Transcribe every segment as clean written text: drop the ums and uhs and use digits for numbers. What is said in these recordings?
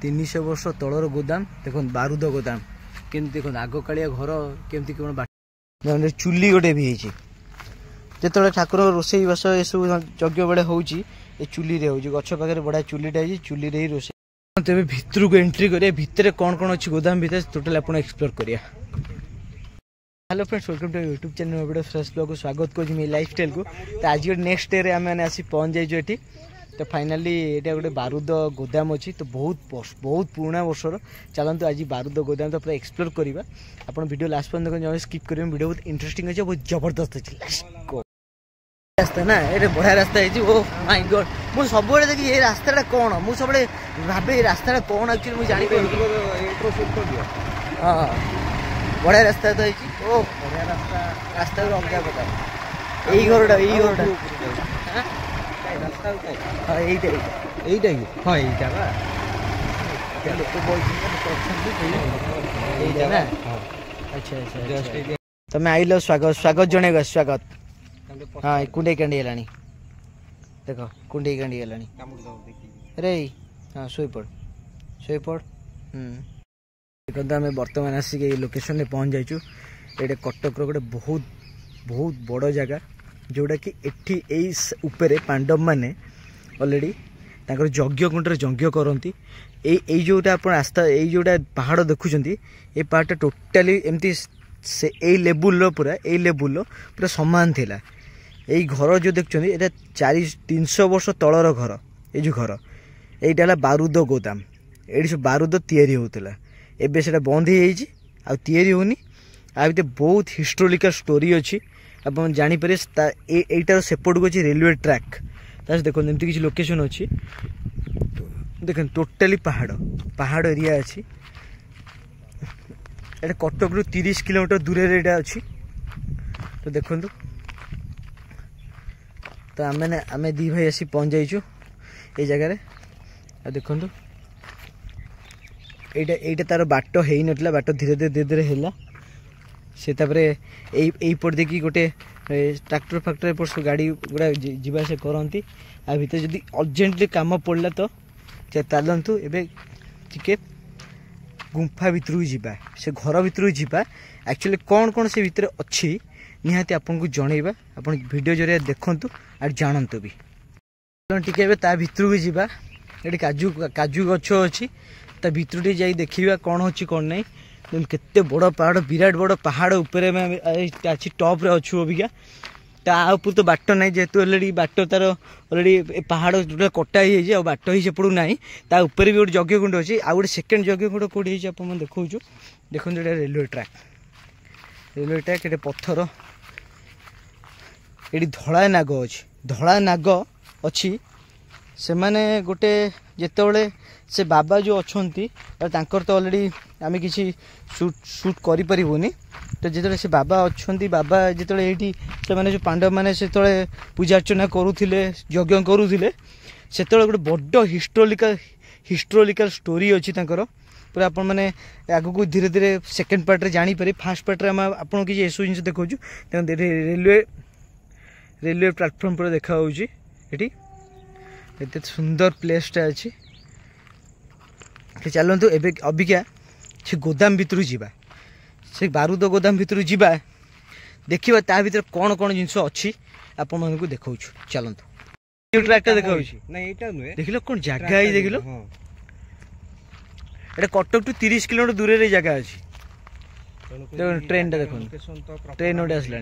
300 वर्ष तलर गोदाम देखो बारूद गोदाम केमती देखो आग कालिया घर केमती कौन बाट चुली गोटे भी जो ठाकुर रोषे बास ये सब यज्ञ बेड़े हो चुली रे हो गछ पाखे बड़ा चुलीटा चुली रे ही रोषे तेरे भितर को एंट्री करिया भितर कौन कौन अच्छी गोदाम भितर टोटल आप एक्सप्लोर करिया। Hello friends welcome to YouTube channel video fresh blog को स्वागत करी लाइफस्टाइल को। तो आज नेक्स्ट डे आम आसी पहुँच जाइए ये तो फाइनाली ये गोटे बारूद गोदाम अच्छी तो बहुत पुराना वर्षर चलते आज बारूद गोदाम तो पूरा एक्सप्लोर करवा आप वीडियो लास्ट पर्यंत देखो स्किप करेंगे वीडियो बहुत इंटरेस्टिंग अच्छे बहुत जबरदस्त अच्छे रास्ता ना ये बढ़िया रास्ता है ओ माय गॉड मुझे सब देखिए ये रास्ता कौन मुझे सब भावे रास्ता कौन एक्चुअली मुझे जानी हाँ बढ़िया रास्ता तो ओ बढ़िया रास्ता रास्ता अलग प्रकार यही घरटा यही घरटा हाँ यहीटा हाँ यहीटा ना अच्छा अच्छा तुम आइल स्वागत स्वागत जन स्वागत हाँ कुंडे कांडी है देख कुंडे कांडी है अरे हाँ शोपड़ देखो आम बर्तमान आसिक लोकेशन में पहुँच जाइचु ये कटक गोटे बहुत बड़ जगह जोटा कि एठी उपरे पांडव माने ऑलरेडी तांकर यज्ञ कुंडरे यज्ञ करती ये जोटा आप रास्ता ये जोटा पहाड़ देखुंत ये पहाड़ टोटाली एमती से यही लेवुल पूरा यही लेवुल पूरा सामान थिला यही घर जो देखुं ये 300 वर्ष तलर घर ये जो घर यहीटा बारूद गोदाम ये सब बारूद तैयारी होता एबे से बंद हो तैयारी होनी आ बहुत हिस्टोरिकल स्टोरी अच्छी आप जापर यहीटार सेपट को रेलवे ट्रैक देखो जमी किसी लोकेशन अच्छी देख टोटाली पहाड़ एरिया अच्छी कटक रु 30 किलोमीटर दूर अच्छी तो देखु तो आम दी भाई आसी पहुँच जाइचु ये जगह देखु एटा तार बाट हो नाला बाट धीरे धीरे है से यहीपट देखिए गोटे ट्रैक्टर फैक्टर एपट गाड़ी गुड़ा जावास करती आ भर जब अर्जेंटली कम पड़ा तो चलतु एवं टे गुंफा भितर जावा से घर भितर जावा एक्चुअली कौन कौन से भितर अच्छी निहाती आपको जनइबा आप वीडियो जरिए देखूँ और जानतु भी टे ता भितर को जावा ये काजू गछ अच्छी ता भितर टे जा देखा कौन अच्छी कौन नहीं केते बड़ पहाड़ विराट बड़ पहाड़ ऊपर अच्छी टॉप रे अच्छु अबिका ता ऊपर तो बाट ना जेहेतु अलरेडी बाट तार अलरेडी पहाड़ जो कटा ही बाट ही सेपड़ू ना ता ऊपर भी गोटे यज्ञ कुंड अच्छी आ गए सेकेंड यज्ञ कुंड कौटी आप देखो देखो रेलवे ट्रैक ये पत्थर ये धला नाग अच्छी धला नाग अच्छी से माने गोटे जितेबाला से बाबा जो अच्छा तो अलरेडी आम कि शूट करें तो जिते से बाबा अच्छा बाबा जिते ये से माने जो पांडव मैंने से पूजा अर्चना करुले यज्ञ करुले से गोटे बड़ हिस्टोरिकल स्टोरी अच्छी पूरा आपण मैंने आगू धीरे धीरे सेकेंड पार्ट रे जानीपर फास्ट पार्ट रे आपको किसी एसबू जिन देखा रेलवे प्लाटफर्म पर देखा ये एत सुंदर प्लेसटा अच्छी चलतु एवं अबिका से गोदाम भितर जावा से बारूद गोदाम भितर जावा देखा ता भर कौन कौन जिन अच्छी आपण को देखा चलतु ट्रैक्टर देखा देख लो कौन जगह है देख लो ये कटक टू 30 किलोमीटर दूर जगह अच्छी ट्रेन टा देखो ट्रेन गोटे आसला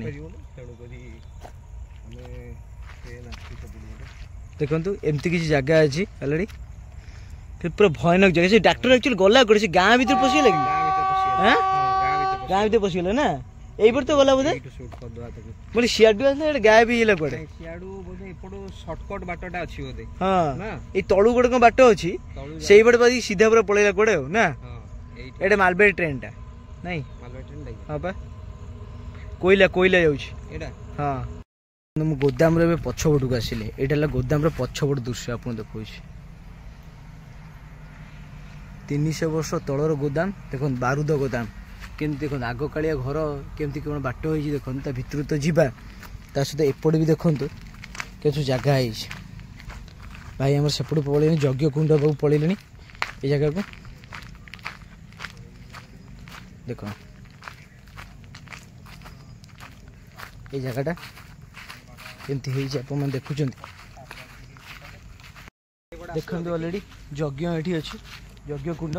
देखु एमती किसी जगह अच्छी अलरेडी पूरा भयानक जगह से डॉक्टर एक्चुअली गला से गाँ भर पशिगला कि गाँ भर पशिगला ना यही तो गला बोधे बोले सियाडू आसला गाँ भी हिला पड़े शॉर्टकट बाटटा अछि बोधे हां ए तळु गोटे बाट अछि सेही बड बादी सीधा पूरा पळेला कोडे हो ना एडे मालबेरी ट्रेन टा नहीं मालबेरी ट्रेन नहीं हां बा कोइला जाउछि एडा हां मु गोदाम रे पछपट को आसिले एटा गोदाम रे पछपट दृश्य आप देखो 300 वर्ष तलर गोदाम देखो बारूद गोदाम केमती देखो आग कालिया घर केमती कौन बाट हो देखो ता भितर तो जावा ता सहित एपट भी देखु के जगह है भाई आम सेपट पड़े यज्ञ कुंड पाक पड़े ये जगह को देखो ये जगहटा एमती हो देखुं देखते ऑलरेडी यज्ञ ये अच्छी यज्ञ कुंड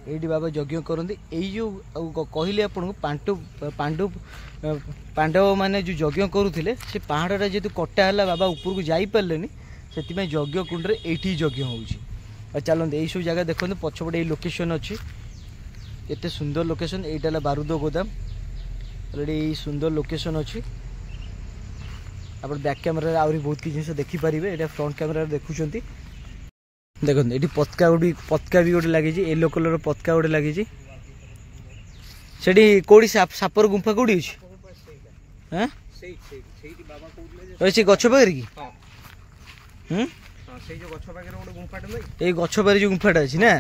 ये बाबा यज्ञ करते जो कहले आपको पांडव माने जो यज्ञ करुले से पहाड़ा जेहतु कटा है बाबा ऊपर को जापारे से यज्ञ कुंड ये यज्ञ हो चलते यही सब जगह देखते पछपटे लोकेशन अच्छी एते सुंदर लोकेशन यहाँ बारूद गोदाम ऑलरेडी सुंदर लोकेशन अच्छी आप बैक कैमेरा आहरी बहुत किसी जिन देखिपारे यहाँ फ्रंट कैमेरा देखुं देखो ये पतका भी गोटे लगी येलो कलर पतका गोटे लगी कौड़ी सापर गुंफा कौड़ी अच्छे गछ पाखे कि ये गछ पारे जो गुंफाटा अच्छी ना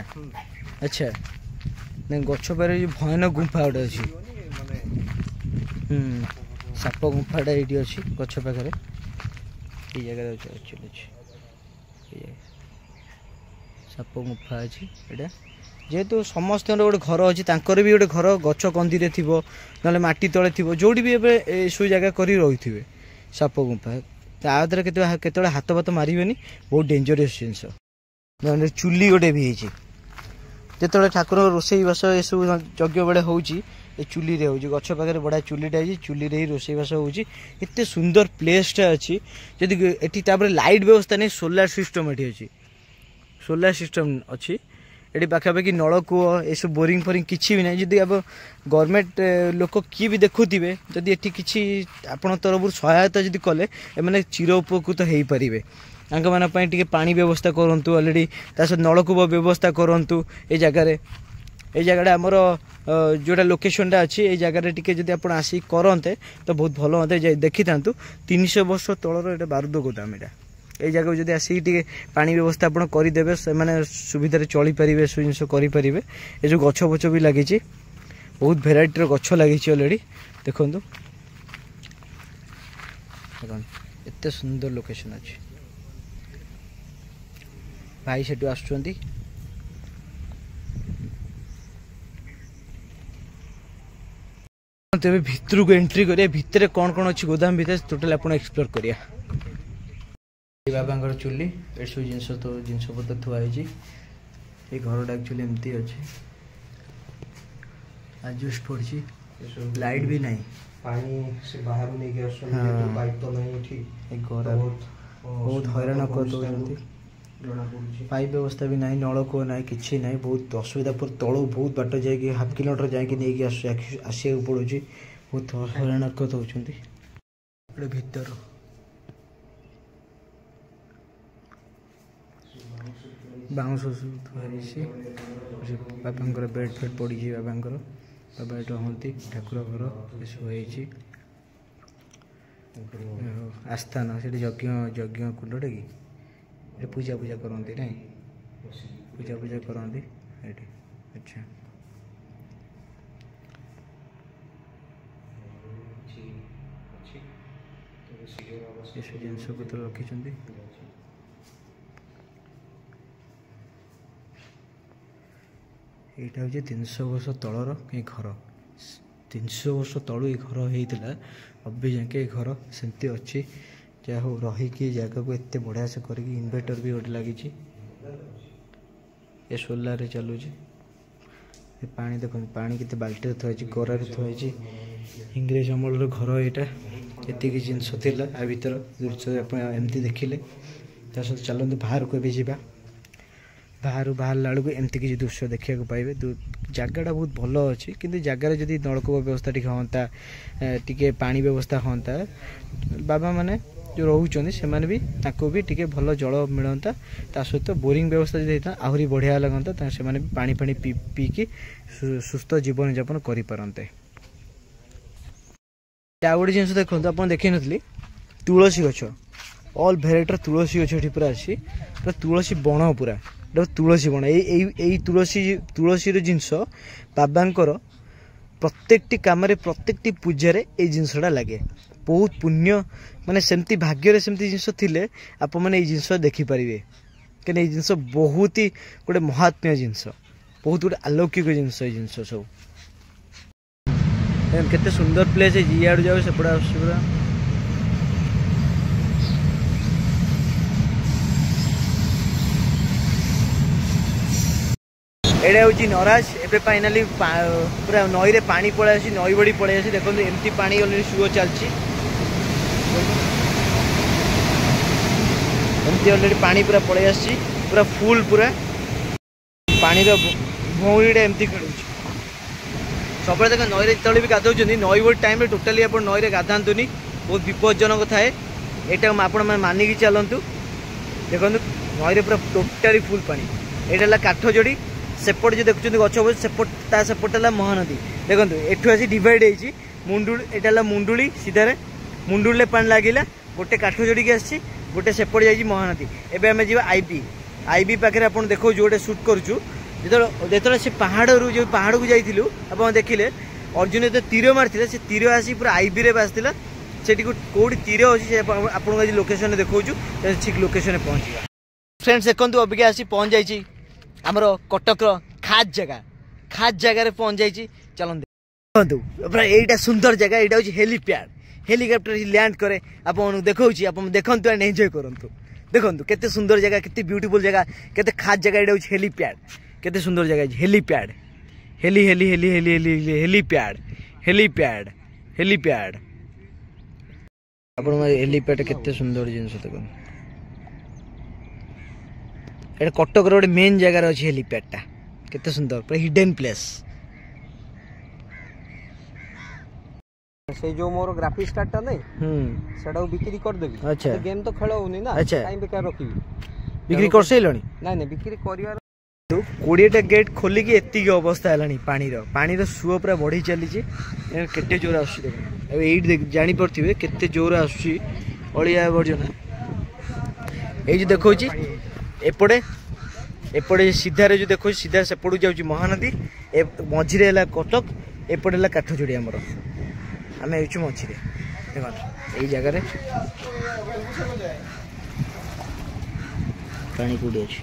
अच्छा नहीं गछ पारे जो भयानक गुंफा गोटे अच्छी साप गुंफाटा ये अच्छी गछ पाखे ये जगह अच्छी साप गुंफा अच्छी एटा जेहेतु समस्त गोटे घर अच्छी तांकर भी गोटे घर गछ कंदी थी ना माटी तले थी जोड़ी भी सब जगह कर रही साप गुंफा ताद्वारा केत हाथ भात मारे बहुत डेंजरस जिनस चुली गोटे भी जो ठाकुर रोसई बास ये सब यज्ञ बेड़े हो चुली रे हो गछ पाखे बड़ा चुलीटा चुली रे ही रोसई बास होते सुंदर प्लेसटा अच्छी जदि ये लाइट व्यवस्था नहीं सोलार सिस्टम ये अच्छी सोलार सिस्टम अच्छी ये पाखापाखि नलकूह ये सब बोरिंग फोरिंग किसी भी नहीं जदि अब गवर्नमेंट लोक किए भी देखुवे जदि ये किसी आपण तरफ सहायता जदि कले एमाने चिर उपकृत हो पारे टे पानी व्यवस्था करूँ अलरेडी तास नलकूप व्यवस्था करूँ ये जगह आमर जोटा लोकेशनटा अच्छी ये जगह टी जब आप आसिक करते तो बहुत भल होता देखी था 300 वर्ष तलर ये बारूद गोदाम यहाँ ये जगह जब आसिक टे पानी व्यवस्था आप करदे से सुविधा चली पारे सब जिन करें ये जो गछ फछ भी लगी बहुत भेराइटर गछ लगी अलरेडी देखु एत सुंदर लोकेशन अच्छी भाई से आसुँच तेरे भितर को एंट्री करिया भितर कौन कौन अच्छी गोदाम भितर टोटल आप एक्सप्लोर करिया बाबा चुली ये सब जिनस तो जिनस पत्र थुआई ये घरटा एक्चुअली एमती अच्छे एडजस्ट पड़ी लाइट भी नहीं पानी से बाहर नहीं गया पाइप तो नहीं ठीक बहुत हैरान कर पाइप व्यवस्था भी नहीं नलकूह ना कि ना बहुत असुविधा पर तलू बहुत बाट जा हाफ किलोमीटर जाकि आसा पड़ू बहुत हैरान होती भीतर बाउंस बाबा बेड फेड पड़ी बाबा बाबा ये हमें ठाकुर घर ये आस्थान से यज्ञ कुंडटा कि पूजा पूजा करती ना पूजा पूजा करती अच्छा ये सब जिन पत्र रखी यहाँ हूँ 300 वर्ष तलर ये घर 300 वर्ष तलू ये घर होता अभी जाके घर सेमती अच्छी जहाँ हो रही जगह को एत बढ़िया से कर इन्वर्टर भी गोटे लगी ये सोलार चलुची पानी देखो पानी के बाल्टी थुआई गरार थुआई इंग्रेज अमल घर यहाँ ये जिनस आ भर दृश्य एमती देखिले सहित चलते बाहर को भी जावा बाहर बाहरला बेलू एमती किसी दृश्य देखा पाइबे जगहटा बहुत भल अच्छी किंतु जगार जदि नलकूप व्यवस्था टी हाँ टी पानी व्यवस्था हाँ बाबा माने जो रोचे से भी भी टी भल जल मिलता ता सहित बोरिंग व्यवस्था जब होता आहरी बढ़िया लगता से भी पानी पानी पीकी सुस्थ जीवन यापन करें गोटे जिन देखो आप देखी नी तुलसी गछ ऑल भेराइटर तुलसी गछ ये पूरा अच्छी पूरा तुलसी बण पूरा तुलसी बण यही तुलसी जिनस बाबांकर प्रत्येकटी काम प्रत्येकटी पूजा ये जिनसटा लगे बहुत पुण्य माने सेमती भाग्य सेमती जिनस थिले आप माने ये जिनस देखिपारे कहीं ये जिनस बहुत ही गोटे महात्म्य जिनस बहुत गोटे अलौकिक जिनस ये जिनस सब केते सुंदर प्लेस है जियाड़ जाओ सेपड़ा पूरा एडा हूँ नराज एबे फाइनाली पूरा नई रे पानी पड़े आसी नई बड़ी पड़े आसी देखो एमती पानी अलरेडी सुओ चलती एमती अलरेडी पानी पूरा पड़े आसी पूरा फुल पूरा पानी भौरीटा एमती खेलुच सब देख नई जो भी गाधौं नई बड़ी टाइम टोटाली आप नई गाधातुनि बहुत विपज्जनक थाए यहाँ आपण मानिकी चलतु देखो नई पूरा टोटाली फुल पानी यहाँ काठजोड़ी सेपट जो देखुं गच सेपट सेपट महानदी देखो एठू आसी डिवाइड होती मुंडुल यहाँ मुंडुली सीधार मुंडुल पानी लगिला गोटे काठ जोड़ी आसी गोटे सेपट जा महानदी एवं आम जा आईबी पाखे आप देखो जो गोटे सुट करूँ जो से पहाड़ जो पहाड़ को जाइलु आप देखिले अर्जुन जो तीर मारी से तीर आसी पूरा आईबी रे बासला से कौटी तीर अच्छी आपको आज लोकेशन देखो ठीक लोकेशन पहुँचा फ्रेंड्स देखो अबिका आसी पहुँच जाइए आमर कटक खास जगह पहुँच जाइए चलते देखो पूरा यहीटा सुंदर जगह यहाँ हूँ हेलीपैड हेलीकॉप्टर लैंड करे आप देखो आप देखु एंड एंजॉय करूँ देखो केते सुंदर जगह केते ब्यूटीफुल जगह केते खास जगह यहाँ हूँ हेलीपैड केते सुंदर जगह हेलीपैड हेली हेली हेली हेली हेली हेलीपैड हेलीपैड हेलीपैड आप हेलीपैड केते सुंदर जिनस देखो ये कटक रोड मेन जगार अच्छे हेलीपैडटा केते सुंदर पूरा हिडन प्लेस से जो मोर ग्राफिक्स कार्ड टा नहीं सेटा बिक्री कर देबी अच्छा गेम तो खेल होनी ना अच्छा टाइम बेकार रखिबी बिक्री कर सैलणी नहीं बिक्री करिवार 20टा गेट खोलिकी एतिकी अवस्था है पानी सुओ पूरा बढ़ी चली केते जोर आसुई जानी पड़े केते जोर आसुची अलिया आवर्जना ये देखो एपटे एपटे सीधारे जो देखो सीधा सेपटू जाऊँ महानदी मझिरे कटक एपटे काठजोड़ी आमर आम मझिरे देखो यही जगह पानी कौटी अच्छी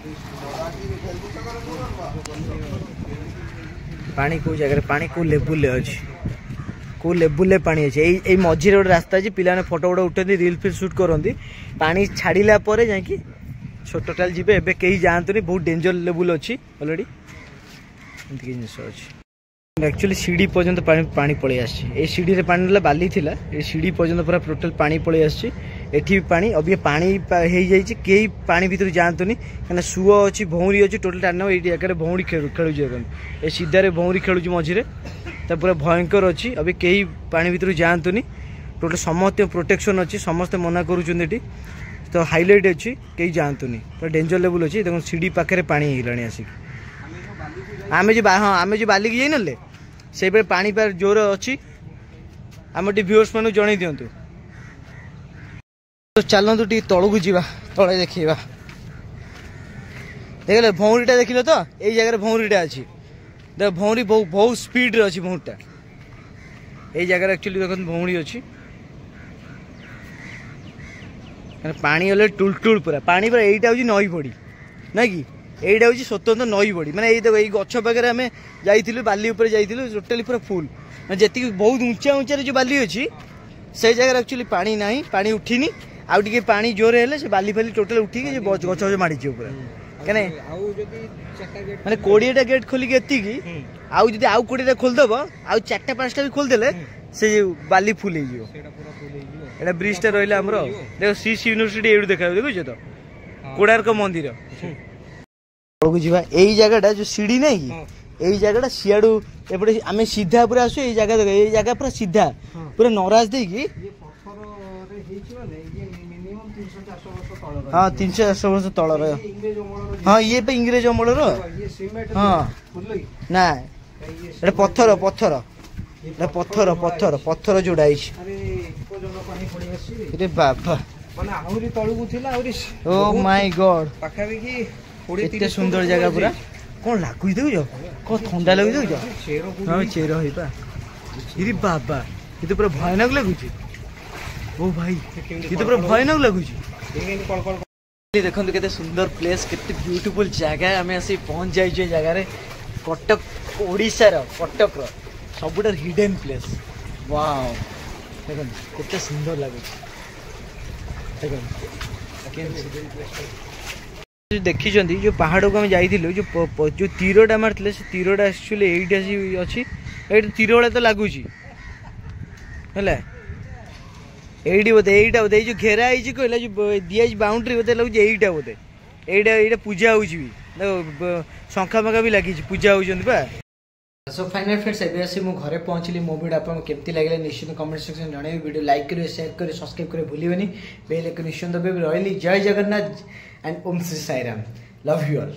पानी कौ जगह पानी कौ लेवुल अच्छी कौ लेवुल पानी अच्छे यही मझिरे गोटे रास्ता अच्छी पिला फोटो गोटे उठाती रिल फिल सुट करती पानी छाड़ा पर जाकि टोटाल जी एबे कहीं जातुनि बहुत डेंजर लेवल अच्छी अलरेडी जिनस अच्छी एक्चुअली सीढ़ी पर्यंत पानी पलि आसी सीढ़ी पानी ना बाली थिला ए सीढ़ी पर्यंत पूरा टोटाल पानी पलि आसी एठी पानी अभी पानी हो जाइए कई पानी भीतर जातुनि कहीं सुओ अच्छी भौरी अच्छी टोटाल टाण ये जगह भौरी खेलु ए सीधारे भौरी खेलु मझिरे तो पूरा भयंकर अच्छी अभी कई पानी भीतर जातुनि टोटाल समस्त प्रोटेक्शन अच्छी समस्ते मना करुँच तो हाईलाइट अच्छी कहीं जातुनि पूरा डेंजर लेवल अच्छी देखो सीढ़ी पाखे पानी होगा आसिक आम जो हाँ आम जो बालिकी जाइन ना से पानी पार जोर अच्छी आम व्यूअर्स मान जन दिंतु तो चलतु टी तलू जा तले देखा देख भौरीटा देख तो यही जगह भौरीटा अच्छी देख भौरी बहुत स्पीड अच्छी भौरीटा यही जगह एक्चुअली देख भौरी अच्छी पानी वाले टुलटुल पूरा पानी पूरा यहीटा हूँ नई बड़ी ना कि यहीटा हूँ स्वतंत्र नई बड़ी मैंने यही गछ पाखे आम जाइलु बाली जाइलु टोटाली पूरा फुल जी बहुत उंचा उंचा जो बाली अच्छी से जगह एक्चुअली पानी ना पानी उठिनी आउ टे पानी जोर है से बाली फाली टोटाल उठिकी गछ माड़ी पूरा कहीं माने 20टा गेट खोलिकी एतिकी आउ जदि आउ 20टा खोलदेव आउ 4टा 5टा भी खोलदेले से बाली फुल हो ब्रिजटा रहा आमर देख सीस यूनिवर्सिटी ये देखा देखुच तो कोणार्क मंदिर यही जगह जो सीढ़ी ना कि यही जगह सियाड़ू एपटे आम सीधा पूरा आसु यही जगह देख यही जगह पूरा सीधा पूरा नराज देकी हाँ 300-400 वर्ष तलर हाँ ये इंग्रेज अमल हाँ ना पत्थर पत्थर पत्थर पत्थर पत्थर जोड़ा बाबा ओ माय गॉड एते सुंदर जगह पूरा कौन लागू देख कौन ठंडा लगे देख हाँ चेर है बाबा ये तो पूरा भयानक लगुच ओ भाई ये तो पूरा भयानक लगुच देखो केते सुंदर प्लेस केते ब्यूटीफुल जगह आम आसी पहुंच जाइए जगार कटक ओडिशार कटक सबुठ हिडन प्लेस वाओ देखो केते सुंदर लगुच देखी जो पहाड़ को आम जाइलु जो तीरटा मारते से तीरटा एक्चुअली यही अच्छी ये तीर भाई तो लगुच है एडी बोधे यहीटा बोधे जो घेरा है कहला जो दिया बाउंड्री बोधे लगे यहीटा बोधे यहीटा पूजा हो शंखा मखा भी लगी पूजा होगा। सो फाइनल फ्रेंड्स एबे आसी मु घरे पहुंचली मो वीडियो आपको केमती लगे निश्चित कमेंट सेक्शन जणाइबे वीडियो लाइक करें शेयर करें सब्सक्राइब करें भूलिबेनी बेल आइकन निश्चित दबाइबे। रही जय Jagannath and Om Shri Sairam love you all.